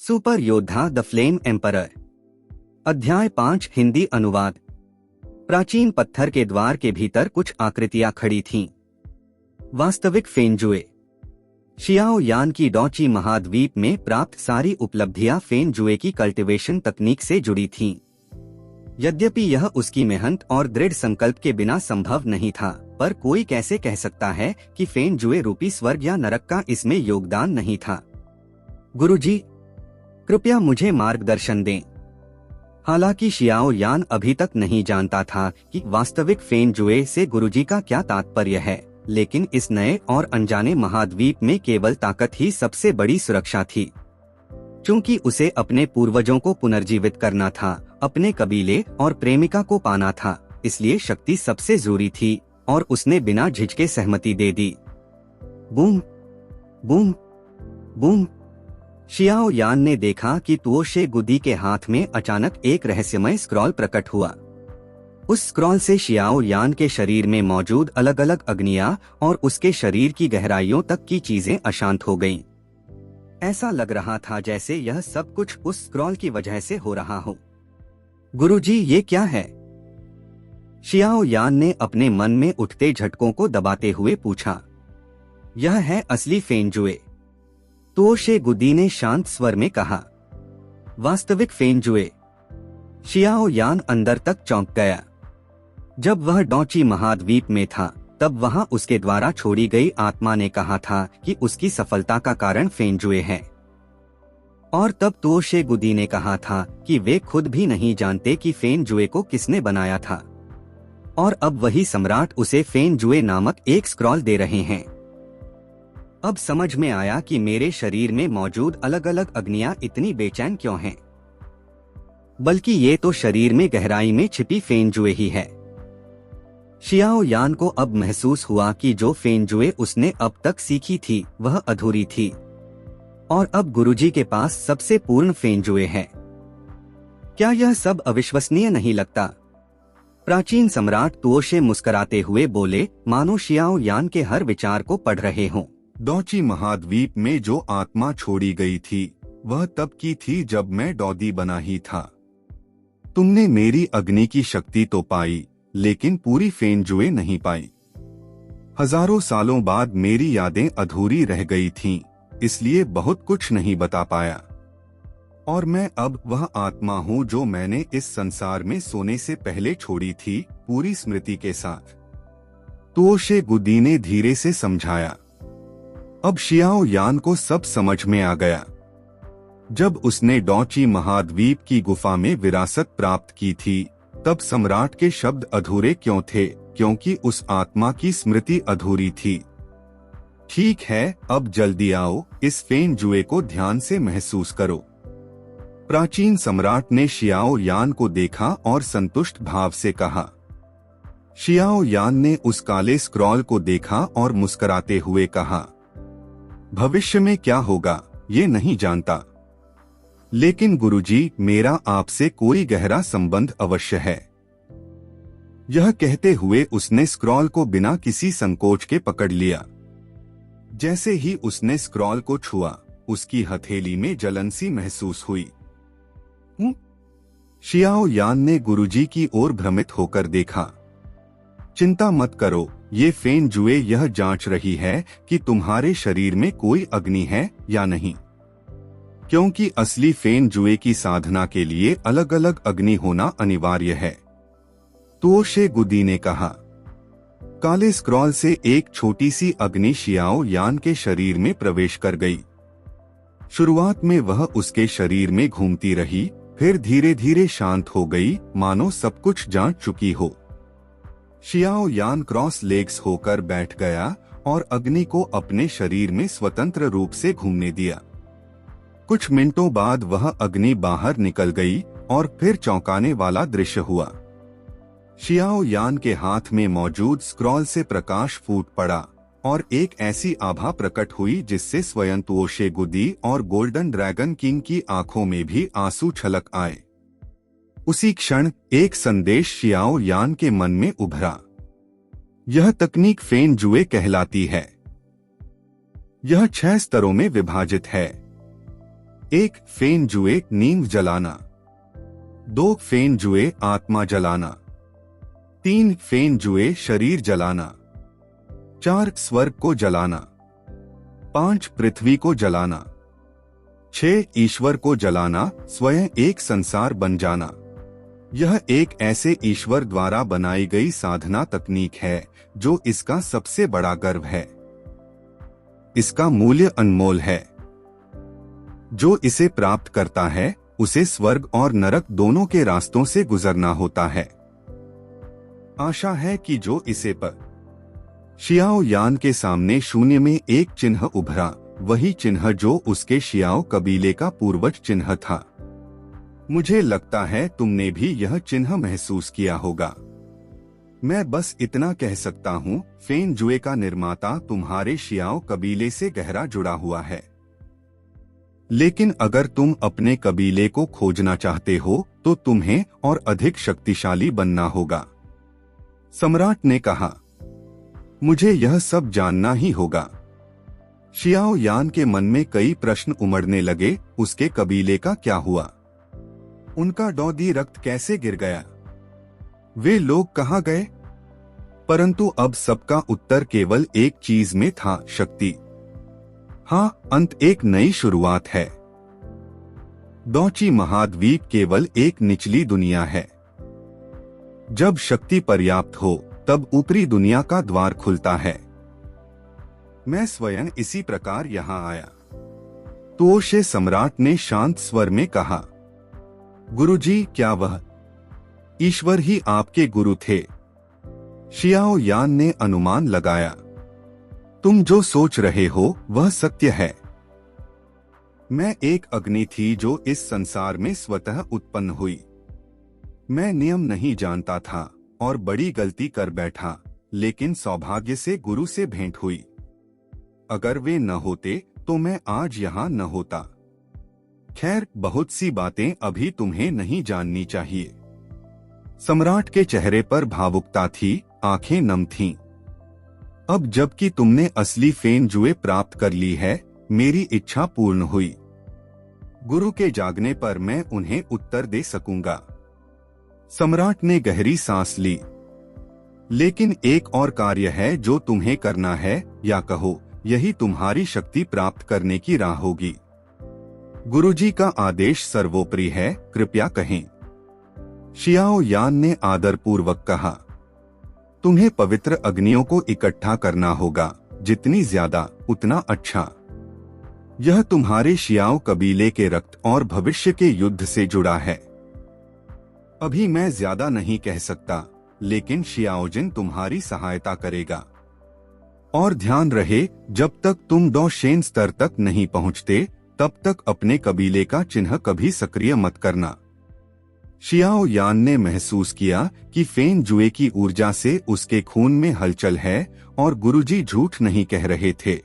Super योद्धा the flame emperor. अध्याय 5 हिंदी अनुवाद। प्राचीन पत्थर के द्वार के भीतर कुछ आकृतियां खड़ी थीं। वास्तविक फेनजुए। शियाओ यान की डॉची महाद्वीप में प्राप्त सारी उपलब्धियां फेनजुए की कल्टीवेशन तकनीक से जुड़ी थीं। यद्यपि यह उसकी मेहनत और दृढ़ संकल्प के बिना संभव नहीं था, पर कोई कैसे कह सकता है कि फेनजुए रूपी स्वर्ग या नरक का इसमें योगदान नहीं था। गुरुजी, कृपया मुझे मार्गदर्शन दें। हालांकि शियाओ यान अभी तक नहीं जानता था कि वास्तविक फेनजुए से गुरुजी का क्या तात्पर्य है, लेकिन इस नए और अनजाने महाद्वीप में केवल ताकत ही सबसे बड़ी सुरक्षा थी। चूंकि उसे अपने पूर्वजों को पुनर्जीवित करना था, अपने कबीले और प्रेमिका को पाना था, इसलिए शक्ति सबसे जरूरी थी और उसने बिना झिझके सहमति दे दी। Boom boom boom. Xiao Yan ने देखा कि तुओशे गुदी के हाथ में अचानक एक रहस्यमय स्क्रॉल प्रकट हुआ। उस स्क्रॉल से शियाओ यान के शरीर में मौजूद अलग अलग अग्नियां और उसके शरीर की गहराइयों तक की चीजें अशांत हो गईं। ऐसा लग रहा था जैसे यह सब कुछ उस स्क्रॉल की वजह से हो रहा हो। गुरुजी, ये क्या है? शियाओ यान ने अपने मन में उठते झटकों को दबाते हुए पूछा। यह है असली फेनजुए, तुओशे गुदी ने शांत स्वर में कहा। वास्तविक फेनजुए। शियाओ यान अंदर तक चौंक गया। जब वह डॉची महाद्वीप में था, तब वहां उसके द्वारा छोड़ी गई आत्मा ने कहा था कि उसकी सफलता का कारण फेनजुए है। और तब तुओशे गुदी ने कहा था कि वे खुद भी नहीं जानते कि फेनजुए को किसने बनाया था। और अब वही सम्राट उसे फेनजुए नामक एक स्क्रॉल दे रहे हैं। अब समझ में आया कि मेरे शरीर में मौजूद अलग अलग अग्नियां इतनी बेचैन क्यों हैं। बल्कि ये तो शरीर में गहराई में छिपी फेनजुए ही है। शियाओ यान को अब महसूस हुआ कि जो फेनजुए उसने अब तक सीखी थी वह अधूरी थी, और अब गुरुजी के पास सबसे पूर्ण फेनजुए है। क्या यह सब अविश्वसनीय नहीं लगता? प्राचीन सम्राट तुओशे मुस्कुराते हुए बोले, मानो शियाओ यान के हर विचार को पढ़ रहे हों। डॉची महाद्वीप में जो आत्मा छोड़ी गई थी वह तब की थी जब मैं डॉदी बना ही था। तुमने मेरी अग्नि की शक्ति तो पाई, लेकिन पूरी फेनजुए नहीं पाई। हजारों सालों बाद मेरी यादें अधूरी रह गई थीं, इसलिए बहुत कुछ नहीं बता पाया। और मैं अब वह आत्मा हूँ जो मैंने इस संसार में सोने से पहले छोड़ी थी, पूरी स्मृति के साथ। तुओशे गुदी ने धीरे से समझाया। अब शियाओ यान को सब समझ में आ गया। जब उसने डॉची महाद्वीप की गुफा में विरासत प्राप्त की थी, तब सम्राट के शब्द अधूरे क्यों थे? क्योंकि उस आत्मा की स्मृति अधूरी थी। ठीक है, अब जल्दी आओ, इस फेनजुए को ध्यान से महसूस करो। प्राचीन सम्राट ने शियाओ यान को देखा और संतुष्ट भाव से कहा। शियाओ यान ने उस काले स्क्रॉल को देखा और मुस्कुराते हुए कहा, भविष्य में क्या होगा ये नहीं जानता, लेकिन गुरुजी, मेरा आपसे कोई गहरा संबंध अवश्य है। यह कहते हुए उसने स्क्रॉल को बिना किसी संकोच के पकड़ लिया। जैसे ही उसने स्क्रॉल को छुआ, उसकी हथेली में जलन सी महसूस हुई। शियाओ यान ने गुरुजी की ओर भ्रमित होकर देखा। चिंता मत करो, ये फेनजुए यह जांच रही है कि तुम्हारे शरीर में कोई अग्नि है या नहीं, क्योंकि असली फेनजुए की साधना के लिए अलग अलग अग्नि होना अनिवार्य है। तुओशे गुदी ने कहा। काले स्क्रॉल से एक छोटी सी अग्नि शियाओ यान के शरीर में प्रवेश कर गई। शुरुआत में वह उसके शरीर में घूमती रही, फिर धीरे धीरे शांत हो गई, मानो सब कुछ जांच चुकी हो। शियाओ यान क्रॉस लेग्स होकर बैठ गया और अग्नि को अपने शरीर में स्वतंत्र रूप से घूमने दिया। कुछ मिनटों बाद वह अग्नि बाहर निकल गई और फिर चौंकाने वाला दृश्य हुआ। शियाओ यान के हाथ में मौजूद स्क्रॉल से प्रकाश फूट पड़ा और एक ऐसी आभा प्रकट हुई जिससे स्वयं तुओशे गुदी और गोल्डन ड्रैगन किंग की आंखों में भी आंसू छलक आए। उसी क्षण एक संदेश शियाओ यान के मन में उभरा। यह तकनीक फेनजुए कहलाती है। यह 6 स्तरों में विभाजित है। 1 फेन जुए नींद जलाना, 2 फेन जुए आत्मा जलाना, 3 फेन जुए शरीर जलाना, 4 स्वर्ग को जलाना, 5 पृथ्वी को जलाना, 6 ईश्वर को जलाना, स्वयं एक संसार बन जाना। यह एक ऐसे ईश्वर द्वारा बनाई गई साधना तकनीक है जो इसका सबसे बड़ा गर्व है। इसका मूल्य अनमोल है। जो इसे प्राप्त करता है उसे स्वर्ग और नरक दोनों के रास्तों से गुजरना होता है। आशा है कि जो इसे पर शियाओ यान के सामने शून्य में एक चिन्ह उभरा, वही चिन्ह जो उसके शियाओ कबीले का पूर्वज चिन्ह था। मुझे लगता है तुमने भी यह चिन्ह महसूस किया होगा। मैं बस इतना कह सकता हूँ, फेन जुए का निर्माता तुम्हारे शियाओ कबीले से गहरा जुड़ा हुआ है। लेकिन अगर तुम अपने कबीले को खोजना चाहते हो तो तुम्हें और अधिक शक्तिशाली बनना होगा। सम्राट ने कहा, मुझे यह सब जानना ही होगा। शियाओ यान के मन में कई प्रश्न उमड़ने लगे। उसके कबीले का क्या हुआ? उनका डौदी रक्त कैसे गिर गया? वे लोग कहाँ गए? परंतु अब सबका उत्तर केवल एक चीज में था, शक्ति। हाँ, अंत एक नई शुरुआत है। डोची महाद्वीप केवल एक निचली दुनिया है। जब शक्ति पर्याप्त हो तब ऊपरी दुनिया का द्वार खुलता है। मैं स्वयं इसी प्रकार यहाँ आया। तुओशे सम्राट ने शांत स्वर में कहा, गुरुजी, क्या वह ईश्वर ही आपके गुरु थे? शियाओ यान ने अनुमान लगाया, तुम जो सोच रहे हो वह सत्य है। मैं एक अग्नि थी जो इस संसार में स्वतः उत्पन्न हुई। मैं नियम नहीं जानता था और बड़ी गलती कर बैठा, लेकिन सौभाग्य से गुरु से भेंट हुई। अगर वे न होते तो मैं आज यहाँ न होता। खैर, बहुत सी बातें अभी तुम्हें नहीं जाननी चाहिए। सम्राट के चेहरे पर भावुकता थी, आंखें नम थीं। अब जबकि तुमने असली फेन जुए प्राप्त कर ली है, मेरी इच्छा पूर्ण हुई। गुरु के जागने पर मैं उन्हें उत्तर दे सकूंगा। सम्राट ने गहरी सांस ली। लेकिन एक और कार्य है जो तुम्हें करना है, या कहो यही तुम्हारी शक्ति प्राप्त करने की राह होगी। गुरुजी का आदेश सर्वोपरि है, कृपया कहें। शियाओ यान ने आदरपूर्वक कहा, तुम्हें पवित्र अग्नियों को इकट्ठा करना होगा, जितनी ज्यादा उतना अच्छा। यह तुम्हारे शियाओ कबीले के रक्त और भविष्य के युद्ध से जुड़ा है। अभी मैं ज्यादा नहीं कह सकता, लेकिन शियाओजिन तुम्हारी सहायता करेगा। और ध्यान रहे, जब तक तुम डोशेन स्तर तक नहीं पहुंचते तब तक अपने कबीले का चिन्ह कभी सक्रिय मत करना। शियाओ यान ने महसूस किया कि फेन जुए की ऊर्जा से उसके खून में हलचल है और गुरुजी झूठ नहीं कह रहे थे।